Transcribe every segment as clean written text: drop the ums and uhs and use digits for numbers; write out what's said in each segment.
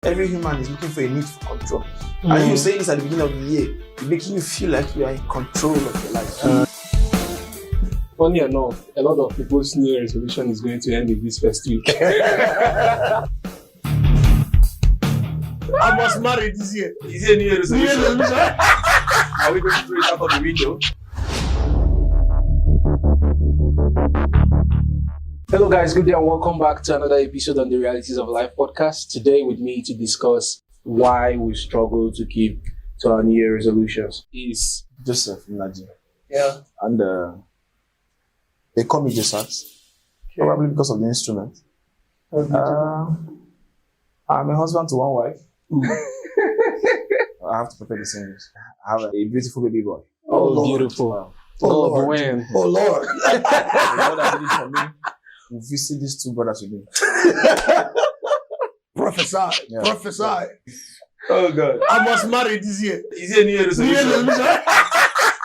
Every human is looking for a need for control. And you saying this at the beginning of the year, it's making you feel like you are in control of your life. Funny enough, a lot of people's New Year resolution is going to end in this first week. I was married this year. Is it a New Year New Year resolution? resolution. Are we going to throw it out of the window? Hello guys, good day and welcome back to another episode on the Realities of Life podcast. Today with me to discuss why we struggle to keep to our New Year resolutions is Joseph in Nigeria. Yeah. And they call me Joseph, probably because of the instrument. I'm a husband to one wife. I have to prepare the same. I have a beautiful baby boy. Oh, Lord. beautiful. Oh, God, Lord. when? Oh Lord. The Lord that did it for me will visit these two brothers with me. Prophesy. Yeah. Prophesy. Oh God. I was married this year. Is it a New Year New Year resolution? resolution.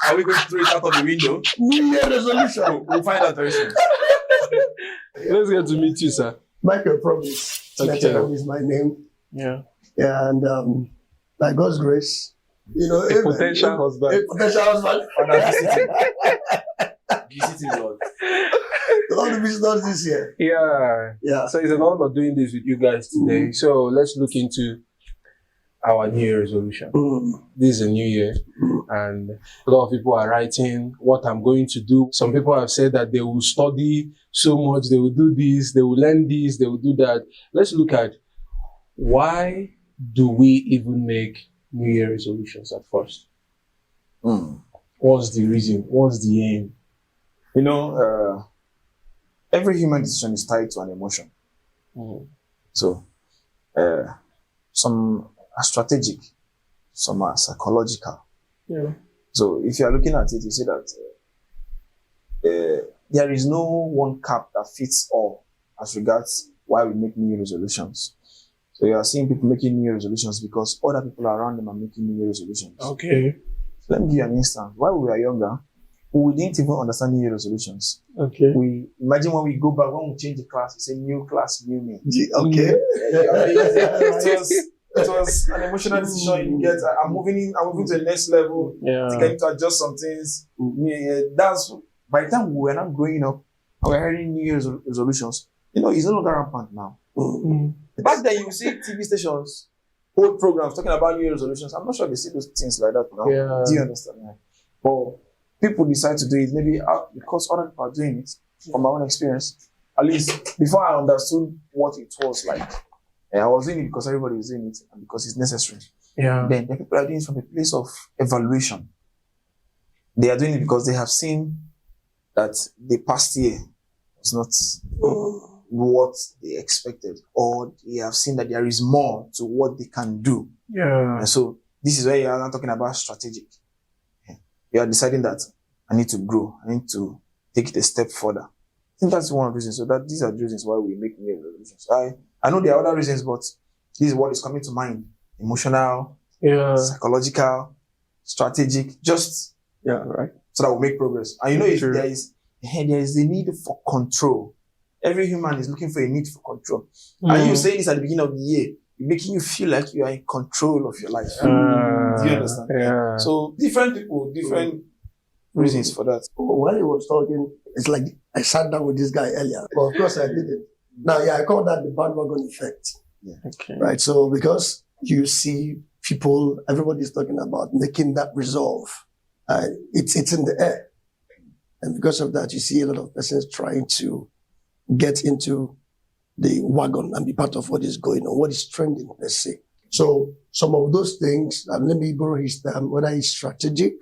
Are we going to throw it out of the window? New Year resolution. We'll find out very soon. Let's get to meet you, sir. Michael Promise. Okay. Meteram is my name. Yeah. Yeah, and by God's grace, you know, A potential husband. A potential husband. Visiting Lord. The Lord visits us this year. Yeah. Yeah. So it's an honor doing this with you guys today. So let's look into our New Year resolution. This is a new year, and a lot of people are writing what I'm going to do. Some people have said that they will study so much, they will do this, they will learn this, they will do that. Let's look at why do we even make New Year resolutions at first? What's the reason? What's the aim? You know, every human decision is tied to an emotion. So, some are strategic, some are psychological. Yeah. So, if you are looking at it, you see that there is no one cap that fits all as regards why we make New Year resolutions. So, you are seeing people making New Year resolutions because other people around them are making New Year resolutions. Okay. Let me give you an instance. While we were younger, we didn't even understand New Year resolutions. Okay. We imagine when we go back, when we change the class, it's a new class, new me. Okay. It was an emotional decision you get. I'm moving to the next level. Yeah. I need to adjust some things. That's by the time we were not growing up and we're having New Year's resolutions. You know, it's no longer rampant now. Back then, you see TV stations, old programs talking about New Year resolutions. I'm not sure they see those things like that now. Yeah. Do you understand? Yeah. But people decide to do it maybe because other people are doing it. From my own experience, at least before I understood what it was like, I was doing it because everybody is doing it and because it's necessary. Yeah. Then the people are doing it from a place of evaluation. They are doing it because they have seen that the past year was not what they expected, or they have seen that there is more to what they can do. Yeah. And so this is where you are not talking about strategic. You are deciding that I need to grow. I need to take it a step further. I think that's one of the reasons. So that these are the reasons why we make New Year resolutions. I know there are other reasons, but this is what is coming to mind. Emotional, Yeah. psychological, strategic, just Right. so that we make progress. And you know, if True. there is the need for control. Every human is looking for a need for control. And you saying this at the beginning of the year, it's making you feel like you are in control of your life. Do you understand? Yeah. So different people, different reasons for that. While he was talking, it's like I sat down with this guy earlier. But of course I didn't. Now, yeah, I call that the bandwagon effect. Okay. Right? So because you see people, everybody's talking about making that resolve. It's in the air. And because of that, you see a lot of persons trying to get into the wagon and be part of what is going on, what is trending, let's say. So some of those things, let me borrow his term, whether it's strategic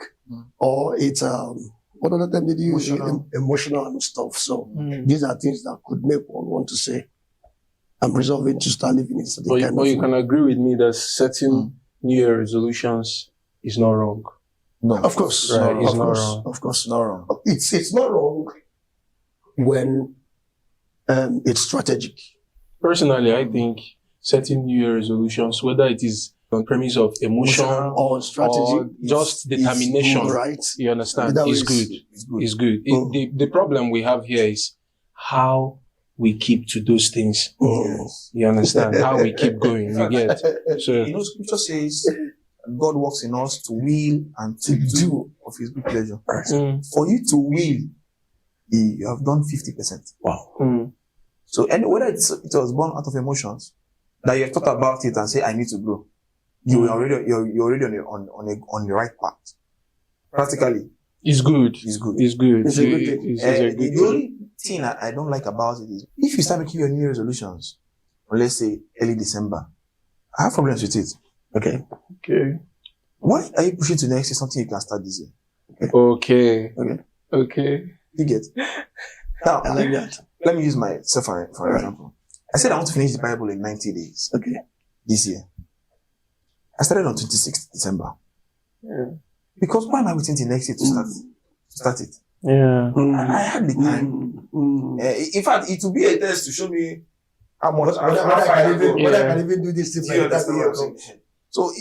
or it's, what other term did you use? Emotional and stuff. So these are things that could make one want to say, I'm resolving to start living in certain kind But of you can agree with me that setting New Year resolutions is not wrong. No. Of course. Right, it's of not course. wrong. Of course. It's not wrong. It's not wrong when it's strategic. Personally, I think setting New Year resolutions, whether it is on premise of emotion Or strategy. or just determination, Right. you understand, That is is- good. It's good. It's good. The problem we have here is how we keep to those things. Yes. You understand? How we keep going, you get. So, You know, scripture says God works in us to will and to do of his good pleasure. For you to will, you have done 50%. Wow. So whether it was born out of emotions, that you have thought about it and say, I need to grow, you're already on the right path. Practically, it's good. it's good. It's good. It's a good thing. It's a good The thing. only thing I don't like about it is if you start making your New Year resolutions, or let's say early December, I have problems with it. Okay. Okay. Why are you pushing to next year something you can start this year? Okay. You get? Now, I like that. let me use myself for example. I said I want to finish the Bible in 90 days Okay. this year. I started on 26th December. Yeah. Because why am I waiting till next year to start it? Yeah. I had the time. In fact, it will be a test to show me how much Whether I can even do this thing Do you like that understand what year I'm saying? comes. So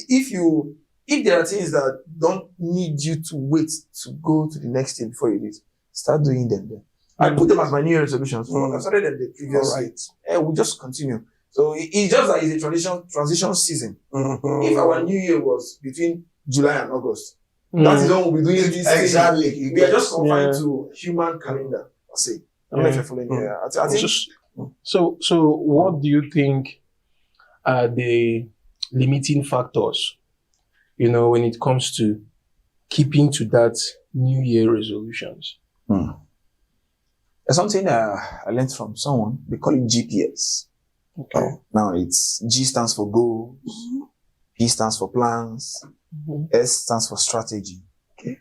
if there are things that don't need you to wait to go to the next thing before you do it, start doing them then. I put them as my New Year resolutions. I started them the previous year. And we just continue. So it's just that it's a transition season. If our New Year was between July and August, that is when we'll be doing this thing. Exactly. We are just confined to human calendar. I say. I don't know if you're following me. I think So what do you think are the limiting factors, when it comes to keeping to that New Year resolutions? there's something I learned from someone. They call it GPS. Okay. Now it's G stands for goals, P stands for plans, S stands for strategy. Okay.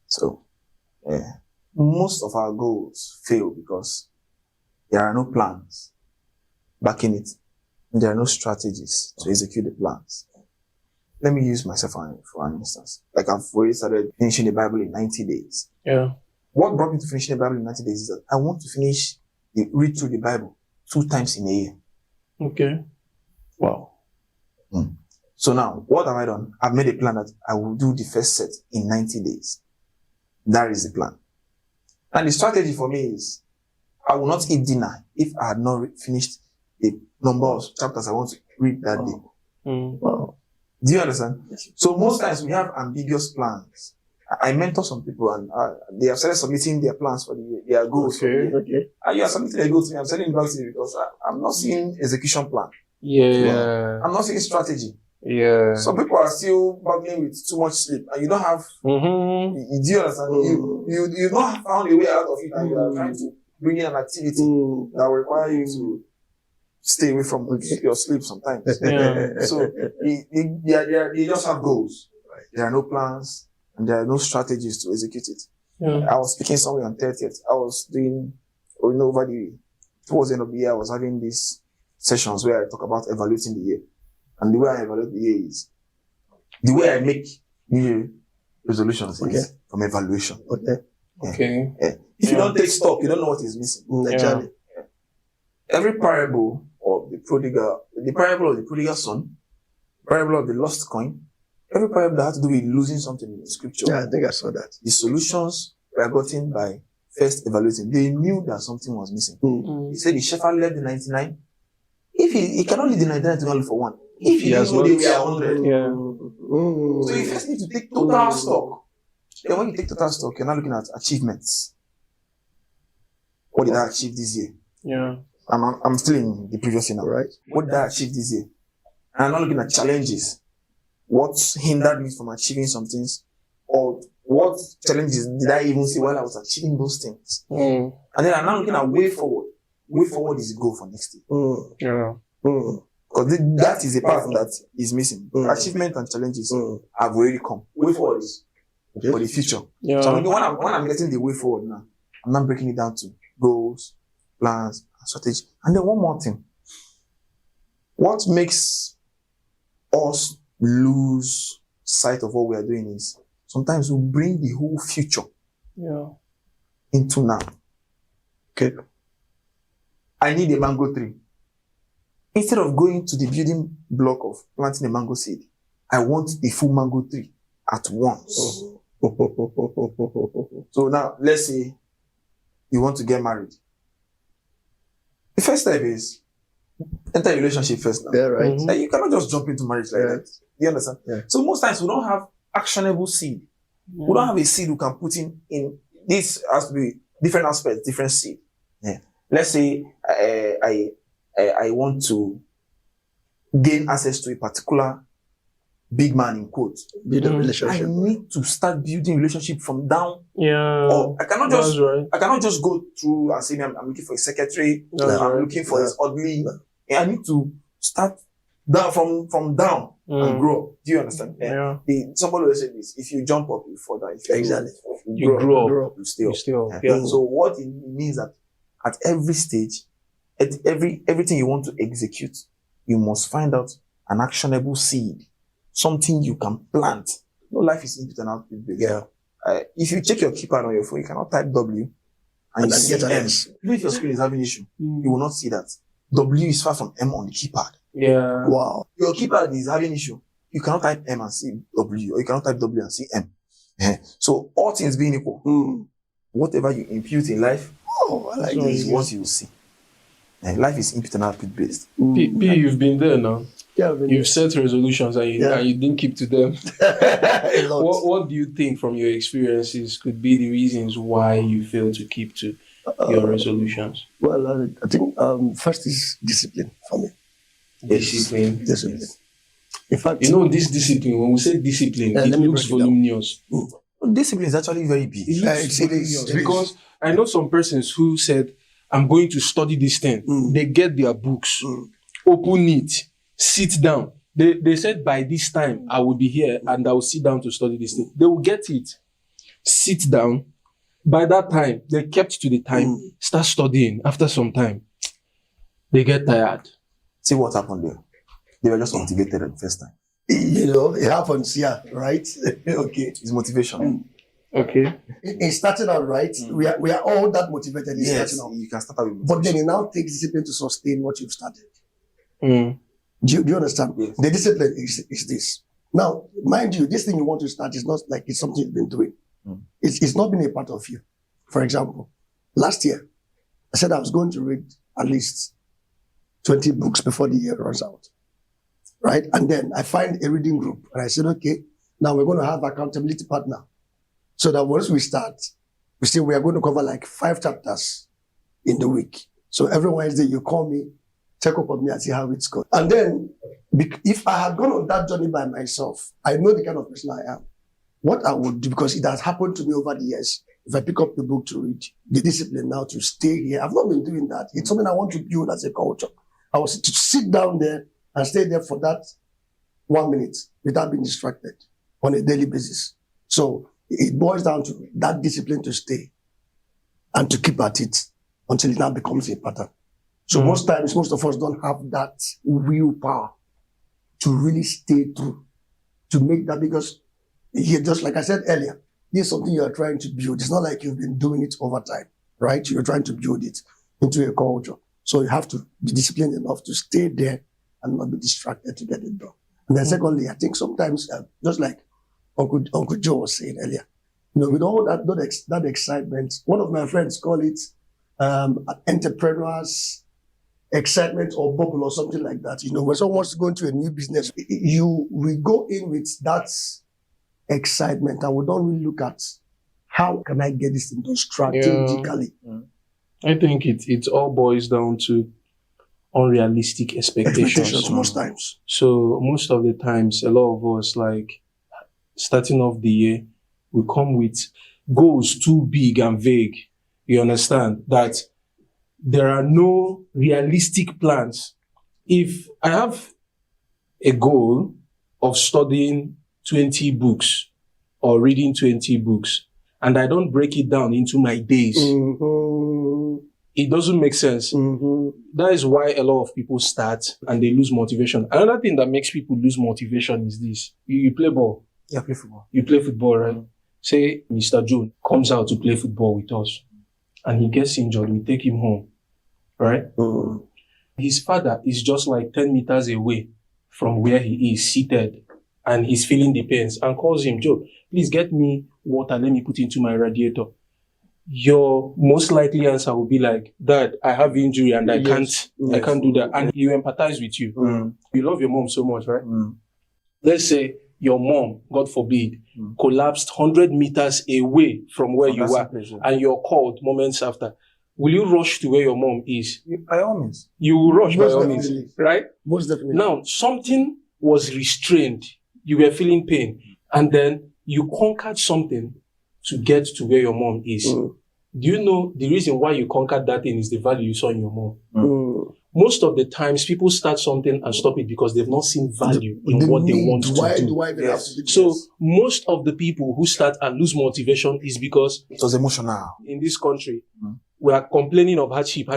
So, most of our goals fail because there are no plans backing it. And there are no strategies to execute the plans. Let me use myself for an instance. Like I've already started finishing the Bible in 90 days. Yeah. What brought me to finishing the Bible in 90 days is that I want to read through the Bible 2 times in a year. Okay. Wow. So now, what have I done? I've made a plan that I will do the first set in 90 days. That is the plan. And the strategy for me is, I will not eat dinner if I had not finished the number of chapters I want to read that day. Wow. Do you understand? So most times we have ambiguous plans. I mentor some people and they have started submitting their plans for the year, their goals. Okay. Okay. And you are submitting a goal to me. I'm sending it back to you because I'm not seeing execution plan. Yeah. I'm not seeing strategy. Yeah. Some people are still battling with too much sleep and you don't have, do you understand? You've not found a way out of it and you are trying to bring in an activity that will require you to stay away from your sleep sometimes. Yeah. So they just have goals. There are no plans and there are no strategies to execute it. Yeah. I was speaking somewhere on 30th. I was doing, towards the end of the year, I was having these sessions where I talk about evaluating the year. And the way I evaluate the year is, the way I make New Year resolutions is from evaluation. Okay. If you don't take stock, you don't know what is missing. Exactly. Every parable of the parable of the prodigal son, parable of the lost coin, every parable that had to do with losing something in the scripture. Yeah, I think I saw that. The solutions were gotten by first evaluating. They knew that something was missing. He said the shepherd left the 99. If he cannot leave the 99 to only for one. If he has didn't know not- they were 100. Yeah. So you first need to take total stock. Then when you take total stock, you're not looking at achievements. What did I achieve this year? Yeah. I'm still in the previous year now. Right. What did I achieve this year? And I'm not looking at challenges. What hindered me from achieving some things? Or what challenges did I even see while I was achieving those things? And then I'm now looking at way forward. Way forward is the goal for next year. Yeah. Because that is a part that is missing. Achievement and challenges have already come. Way forward is for the future. Yeah. So when I'm getting the way forward now, I'm not breaking it down to goals, plans, and strategy. And then one more thing. What makes us lose sight of what we are doing is sometimes we bring the whole future into now. Okay. I need a mango tree. Instead of going to the building block of planting a mango seed, I want a full mango tree at once. So now, let's say you want to get married. The first step is enter a relationship first now. Yeah, right. Mhm. Like, you cannot just jump into marriage like Yeah. that. You understand? Yeah. So most times we don't have actionable seed. We don't have a seed we can put in. This has to be different aspects, different seed. Yeah. Let's say I want to gain access to a particular big man in quotes. Build a Mhm. I relationship. need to start building relationship from down. Yeah. Or I cannot That's just right. go through and say I'm looking for a secretary. That's I'm right. looking for his ugly. I need to start down from down and grow up. Do you understand? Yeah. Somebody will say this: if you jump up, you fall down. If you Exactly. You grow up. Grow up. you stay You up. still. Yeah. Yeah. So what it means that at every stage, at everything you want to execute, you must find out an actionable seed, something you can plant. No life is input and output based. Yeah. If you check your keypad on your phone, you cannot type W and And you then see get an M. S. Even if your screen is having issue, you will not see that. W is far from M on the keypad. Yeah. Wow. Your keypad is having issue. You cannot type M and see W, or you cannot type W and see M. So all things being equal, whatever you impute in life Oh, I like So this. is what you will see. Life is input and output based. P, you've been there now. Yeah, really. You've set resolutions and Yeah. you didn't keep to them. A lot. What do you think from your experiences could be the reasons why you fail to keep to your resolutions? Well, I think first is discipline for me. Discipline. Discipline. In fact, You know, this discipline, when we say discipline, Yeah, it let me looks break it down. voluminous. Discipline is actually very big. It looks it is. voluminous It is. because I know some persons who said, I'm going to study this thing. They get their books, open it, sit down. They said by this time I will be here and I will sit down to study this thing. They will get it, sit down. By that time, they kept to the time, start studying. After some time, they get tired. See what happened there. They were just motivated at the first time. You know, it happens, yeah, right? Okay. It's motivation. Okay. In starting out, right, we are all that motivated in Yes, starting out. you can start out with But motivation. then it now takes discipline to sustain what you've started. Mm. Do you understand? Yes. The discipline is this. Now, mind you, this thing you want to start is not like it's something you've been doing. It's not been a part of you. For example, last year, I said I was going to read at least 20 books before the year runs out. Right? And then I find a reading group and I said, okay, now we're going to have accountability partner. So that once we start, we say we are going to cover like 5 chapters in the week. So every Wednesday you call me, check up on me and see how it's going. And then if I had gone on that journey by myself, I know the kind of person I am. What I would do, because it has happened to me over the years, if I pick up the book to read, the discipline now to stay here. I've not been doing that. It's something I want to build as a culture. I was to sit down there and stay there for that 1 minute without being distracted on a daily basis. So it boils down to that discipline to stay and to keep at it until it now becomes a pattern. So most times, most of us don't have that willpower to really stay true, to make that, because here, just like I said earlier, this is something you are trying to build. It's not like you've been doing it over time, right? You're trying to build it into a culture. So you have to be disciplined enough to stay there and not be distracted to get it done. And then secondly, I think sometimes, just like Uncle Joe was saying earlier, you know, with all that excitement, one of my friends call it entrepreneurs excitement or bubble or something like that. You know, when someone wants to go into a new business, we go in with that excitement and we don't really look at how can I get this done strategically. I think it all boils down to unrealistic Expectations most times. So most of the times, a lot of us, like starting off the year, we come with goals too big and vague. You understand that there are no realistic plans. If I have a goal of studying 20 books or reading 20 books, and I don't break it down into my days, it doesn't make sense. That is why a lot of people start and they lose motivation. Another thing that makes people lose motivation is this. You play ball. Yeah, play football. You play football, right? Say Mr. Jones comes out to play football with us and he gets injured. We take him home, right? His father is just like 10 meters away from where he is seated and he's feeling the pains and calls him, Joe, please get me water. Let me put into my radiator. your most likely answer will be like, Dad, I have injury and I can't do that. And you empathize with you. You love your mom so much, right? Let's say your mom, God forbid, collapsed 100 meters away from where you are, and you're called moments after. Will you rush to where your mom is? By all means. You will rush Most by all means, definitely. right? Most definitely. Now, something was restrained. You were feeling pain. And then you conquered something to get to where your mom is. Do you know the reason why you conquered that thing is the value you saw in your mom? Most of the times, people start something and stop it because they've not seen value in what they want to do. Do I even have to do So this? most of the people who start and lose motivation is because It was emotional. in this country, we are complaining of hardship.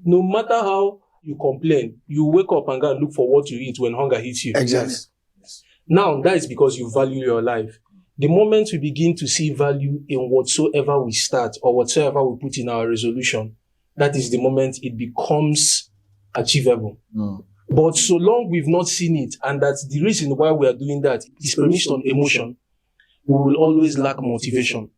No matter how you complain, you wake up and go and look for what you eat when hunger hits you. Exactly. Now, that is because you value your life. The moment we begin to see value in whatsoever we start or whatsoever we put in our resolution, that is the moment it becomes achievable. But so long we've not seen it, and that's the reason why we are doing that, is based on emotion, we will always lack motivation.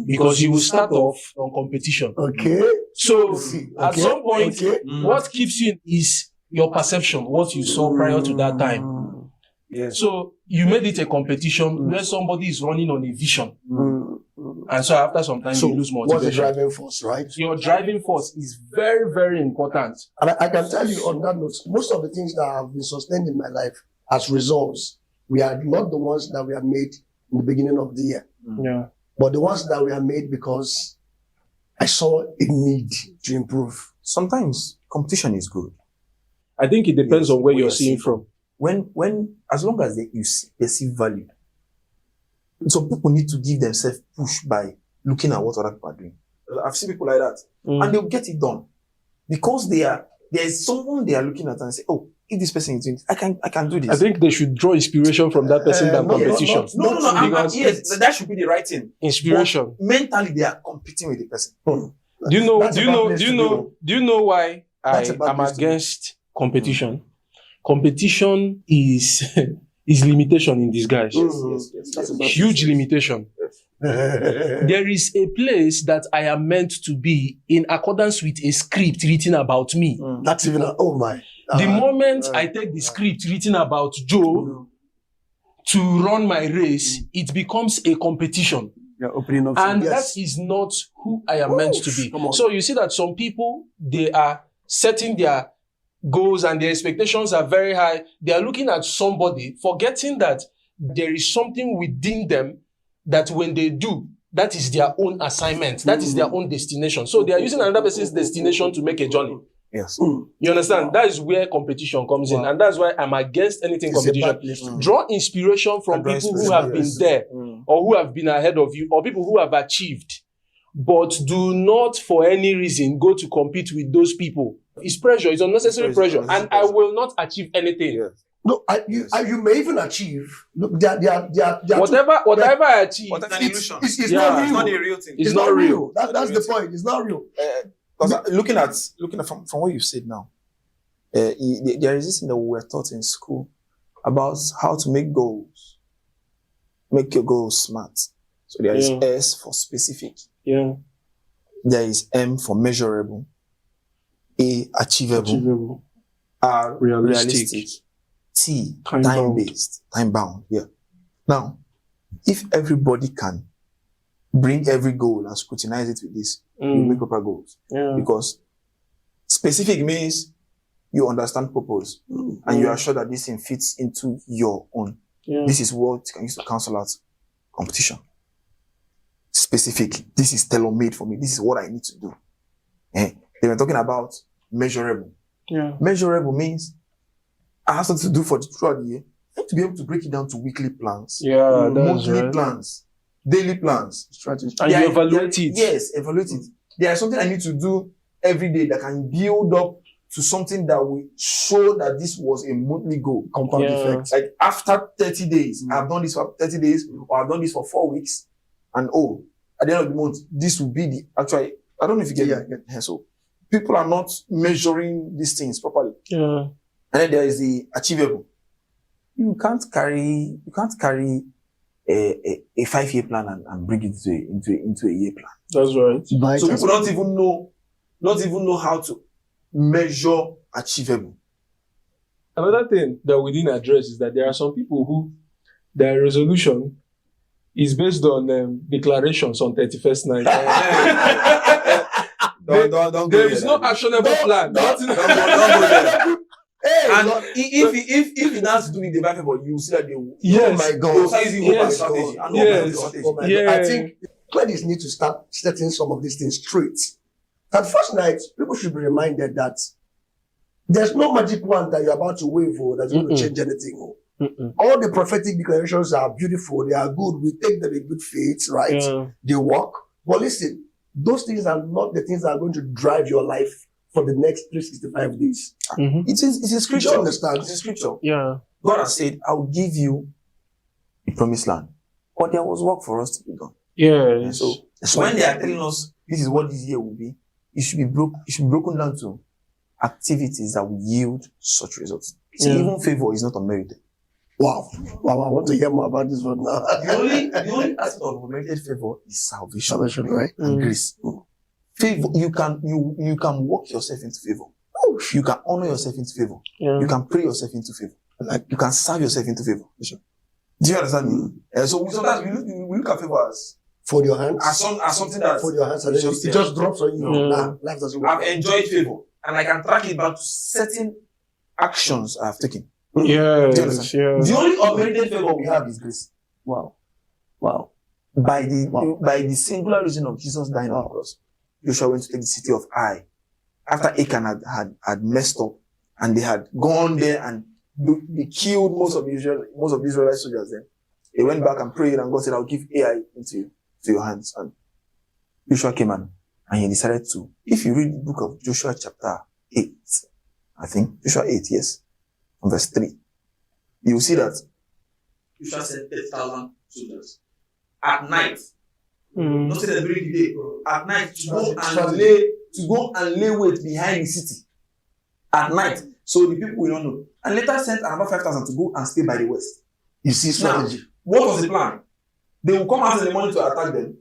Because you will start off on competition. Okay. So See, at okay, some point, okay. what keeps you is your perception, what you saw prior to that time. Yes. So you made it a competition where somebody is running on a vision. And so after some time, So you lose what's the motivation. driving force, right? Your driving force is very, very important. And I can tell you on that note, most of the things that have been sustained in my life as results, we are not the ones that we have made in the beginning of the year, Yeah. but the ones that we have made because I saw a need to improve. Sometimes competition is good. I think it depends Yes, on where where you're you're seeing seeing from. As long as they perceive value. So people need to give themselves push by looking at what other people are doing. I've seen people like that, and they'll get it done because there is someone they are looking at and say, "Oh, if this person is doing this, I can do this." I think they should draw inspiration from that person than no, competition. No. Yes, that should be the right thing. Inspiration. But mentally, they are competing with the person. Do you know? That's Do a you bad know? place Do you to know? go. Do you know why I That's a bad am place to go. against competition? Competition is limitation in disguise. Yes. That's a bad Huge limitation. place. There is a place that I am meant to be in accordance with a script written about me. That's even, oh my. The moment I take the script written about Joe to run my race, it becomes a competition. You're opening up. And Yes. that is not who I am meant to be. Come on. So you see that some people, they are setting their goals and their expectations are very high. They are looking at somebody, forgetting that there is something within them that when they do, that is their own assignment. That is their own destination. So they are using another person's destination to make a journey. Yes. You understand? That is where competition comes in. And that's why I'm against anything It's a competition. bad place to Draw inspiration from Draw people who inspiration, have been yes. there or who have been ahead of you or people who have achieved. But do not for any reason go to compete with those people. It's pressure. It's unnecessary It's pressure. pressure. And I will not achieve anything. Yes. No, you may even achieve. Look, they are Whatever I achieve, But that's an illusion. It's Yeah. not real. It's not a real thing. It's not real. That's the point. It's not real. Because looking at from what you said now, there is this thing that we were taught in school about how to make goals, make your goals smart. So there is Yeah. S for specific, yeah, there is M for measurable, A achievable, R Realistic. realistic, T Time time bound. based, time bound. Yeah. Now, if everybody can bring every goal and scrutinize it with this, you make proper goals. yeah, Because specific means you understand purpose and you are sure that this thing fits into your own. yeah. This is what you can use to cancel out competition. Specific. This is tailor-made for me. This is what I need to do. They were talking about measurable. Yeah. Measurable means I have something to do throughout the year. I need to be able to break it down to weekly plans, Yeah, that's monthly right. plans, daily plans. Strategy. And you evaluate it. Yes, evaluate it. There is something I need to do every day that can build up to something that will show that this was a monthly goal. Compound Yeah. effect. Like after 30 days, I've done this for 30 days, or I've done this for 4 weeks, and at the end of the month, this will be the actual. I don't know if you get Yeah. it. So people are not measuring these things properly. Yeah. And then there is the achievable. You can't carry a 5-year plan and bring it into a year plan. That's right. So people don't even know how to measure achievable. Another thing that we didn't address is that there are some people who their resolution is based on declarations on 31st night. There is no actionable plan. Don't go there. And if it has to do with divine favor, you will see that they will. Yes. Oh my God. They will start using hope as Yes. strategy. And Yes. strategy. Oh my Yeah. God. I think ladies need to start setting some of these things straight. That first night, people should be reminded that there's no magic wand that you're about to wave for that's going to change anything. All the prophetic declarations are beautiful. They are good. We take them in good faith, right? Yeah. They work. But listen, those things are not the things that are going to drive your life for the next 365 days. It's a scripture. Do you understand? It's a scripture. Yeah. God has said, I will give you the promised land. But there was work for us to be done. Yes. So when they are telling us this is what this year will be, it should be broken down to activities that will yield such results. See, even favor is not unmerited. Wow. Wow. I want to hear more about this one now. The only aspect of unmerited favor is salvation Salvation, right? and grace. Favor, you can walk yourself into favor. You can honor yourself into favor. Yeah. You can pray yourself into favor. Like you can serve yourself into favor. Do you understand me? So sometimes we look at favor as Fold your hands. something that Fold your hands and then it just drops on you. Nah, life doesn't work. I've enjoyed favor and I can track it back to certain actions I've taken. Yes. Yeah. The only unmerited favor we have is grace. Wow. By the singular reason of Jesus dying on the cross, Joshua went to take the city of Ai after Achan had messed up, and they had gone there and they killed most of the Israelite soldiers. Then they went back and prayed, and God said, "I'll give Ai into your hands." And Joshua came and he decided to. If you read the book of Joshua chapter 8, I think Joshua 8, yes, from verse 3, you will see that Joshua sent 30,000 soldiers at night. Not in the during the day. At night to go and lay wait behind the city. At night. So the people will not know. And later sent another 5,000 to go and stay by the west. You see strategy. Now, what was the plan? They will come out in the morning to attack them.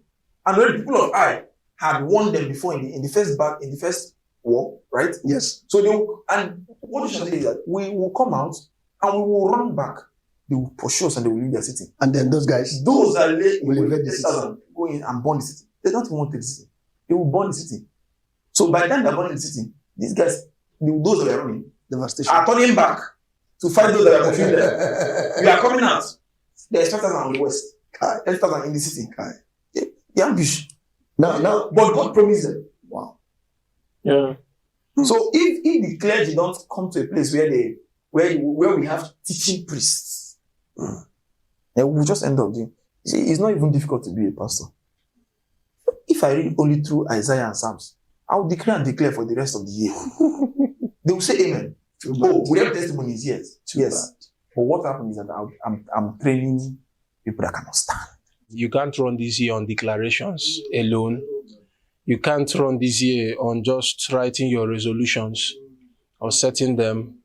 And when the people of Ai had won them before in the first war, right? Yes. So they will, and what you should say is that we will come out and we will run back. They will pursue us and they will leave their city. And then those guys that will invade the city. Go in and burn the city. They don't even want to take the city. They will burn the city. So by the time they're burning the city, these guys, those that are running, devastation, are turning back to fight those that are pursuing them. We are coming out. There's 5,000 on the west. 10,000 in the city. They ambush. Now, but God promised them. Wow. Yeah. So if the clergy don't come to a place where we have teaching priests, then we'll just end up doing. See, it's not even difficult to be a pastor. If I read only through Isaiah and Psalms, I'll declare and declare for the rest of the year. They will say amen. We have testimonies, yes. But what happens is that I'm training people that cannot stand. You can't run this year on declarations alone. You can't run this year on just writing your resolutions or setting them.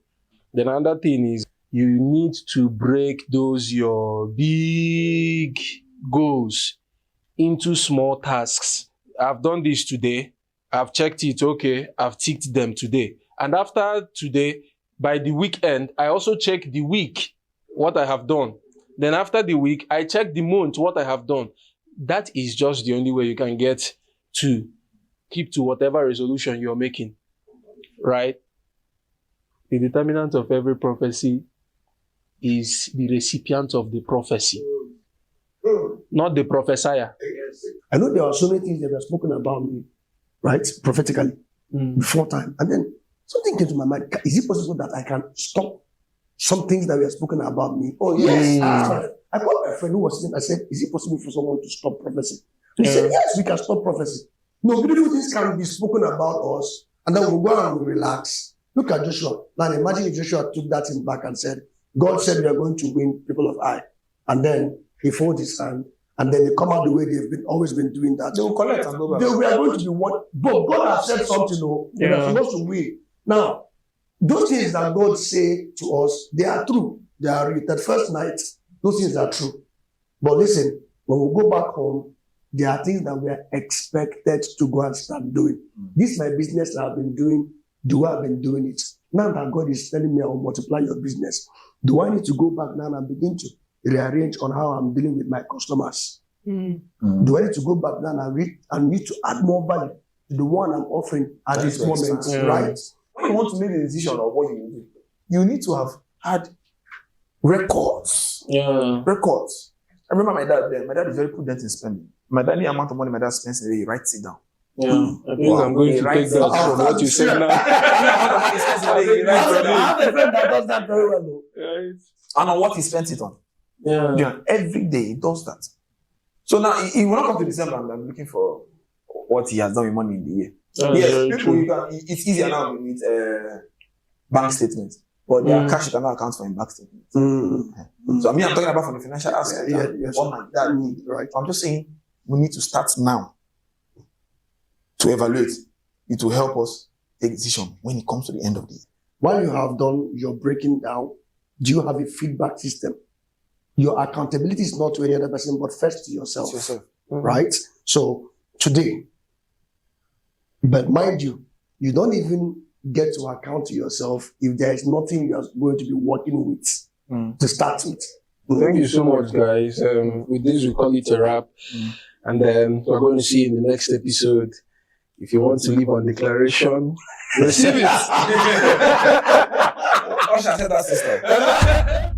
Then another thing is you need to break those your big goals into small tasks. I've done this today. I've checked it. Okay. I've ticked them today. And after today, by the weekend, I also check the week, what I have done. Then after the week, I check the month, what I have done. That is just the only way you can get to keep to whatever resolution you're making. Right? The determinant of every prophecy is the recipient of the prophecy, not the prophesier. I know there are so many things that were spoken about me, right, prophetically, before time. And then something came to my mind. Is it possible that I can stop some things that were spoken about me? Oh, yes. I called my friend who was sitting. I said, is it possible for someone to stop prophecy? So he said, yes, we can stop prophecy. No, beautiful things can be spoken about us, and then we'll go and we'll relax. Look at Joshua. Now imagine if Joshua took that thing back and said, God said we are going to win people of Ai. And then he folded his hand, and then they come out the way they've always been doing that. They will collect and go back. We are going to be what? But God has said something, though. We are supposed to win. Now, those things that God say to us, they are true. They are real. That first night, those things are true. But listen, when we go back home, there are things that we are expected to go and start doing. This is my business that I've been doing. Do I've been doing it? Now that God is telling me I will multiply your business, do I need to go back now and begin to rearrange on how I'm dealing with my customers? Do I need to go back now and need to add more value to the one I'm offering at this moment, right? When you want to make a decision of what you do, you need to have had records. Yeah. Records. I remember my dad then. My dad is very prudent in spending. My dad, any amount of money my dad spends a day, he writes it down. Yeah. I think I'm going to take that from what you said now. I have a friend that does that very well, though. Right. And on what he spends it on. Yeah. Every day he does that. So now he will not come to December and I'm looking for what he has done with money in the year. Yes, people, it's easier now with bank statements. But there are cash you cannot account for in bank statements. So I mean, I'm talking about from the financial aspect. What my dad needs, right? I'm just saying we need to start now to evaluate. It will help us take decision when it comes to the end of the year. While you have done your breaking down, do you have a feedback system? Your accountability is not to any other person, but first to yourself. Right? So today, but mind you, you don't even get to account to yourself if there is nothing you're going to be working with to start with. Thank you so much, guys. With this, we call it a wrap. And then we're going to see in the next episode. If you want to leave on declaration, receive it. Usher said that, sister.